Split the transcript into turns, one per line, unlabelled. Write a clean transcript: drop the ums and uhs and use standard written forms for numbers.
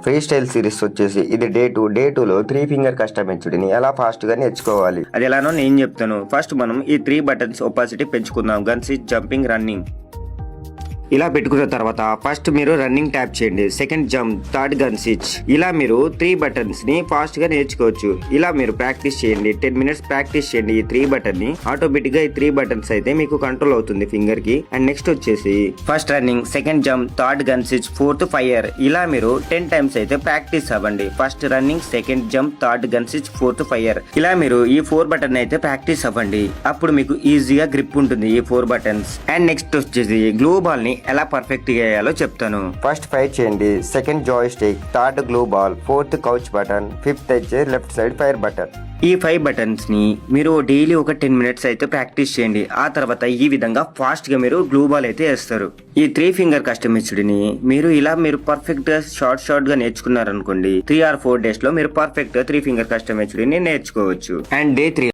Free style series వచ్చేసి ఇది day 2లో 3 ఫింగర్ కస్టమ్ హెచ్డిని ఎలా ఫాస్ట్ గా నేర్చుకోవాలి అది ఎలానో నేను చెప్తాను. ఫస్ట్ మనం ఈ 3 బటన్స్ ఒపాసిటీ పెంచుకుందాం. గన్ స్విచ్, జంపింగ్, రన్నింగ్ ఇలా పెట్టుకున్న తర్వాత ఫస్ట్ మీరు రన్నింగ్ ట్యాప్ చేయండి, second jump, third gun switch. ఇలా మీరు 3 బటన్స్ ని ఫాస్ట్ గా నేర్చుకోవచ్చు. ఇలా మీరు ప్రాక్టీస్ చేయండి, 10 మినిట్స్ ప్రాక్టీస్ చేయండి. ఈ 3 బటన్ ని ఆటోమేటిక్ గా ఈ 3 బటన్స్ అయితే మీకు కంట్రోల్ అవుతుంది ఫింగర్ కి. అండ్ నెక్స్ట్ వచ్చేసి first running, second jump, third gun switch, fourth fire. ఇలా మీరు 10 టైమ్స్ అయితే ప్రాక్టీస్ అవ్వండి. First running, second jump, third gun switch, fourth fire. ఇలా మీరు ఈ 4 బటన్ అయితే ప్రాక్టీస్ అవ్వండి. అప్పుడు మీకు ఈజీగా గ్రిప్ ఉంటుంది ఈ 4 బటన్స్. అండ్ నెక్స్ట్ వచ్చేసి గ్లూ బాల్ ని ఎలా పర్ఫెక్ట్ గా వేయాలో చెప్తాను. ఫస్ట్ ఫైర్ చేయండి, second Joy stick, third glue ball, fourth couch button, fifth అయితే లెఫ్ట్ సైడ్ ఫైర్ బటన్. ఈ 5 బటన్స్ ని మీరు డైలీ ఒక 10 మినిట్స్ అయితే ప్రాక్టీస్ చేయండి. ఆ తర్వాత ఈ విధంగా ఫాస్ట్ గా మీరు గ్లూ బాల్ అయితే వేస్తారు. ఈ 3 ఫింగర్ కస్టమ్ హెచ్డిని మీరు పర్ఫెక్ట్ గా షార్ట్ గా నేర్చుకున్నారనుకోండి, 3 or 4 డేస్ లో మీరు పర్ఫెక్ట్ గా 3 ఫింగర్ కస్టమ్ హెచ్డిని నేర్చుకోవచ్చు. And day 3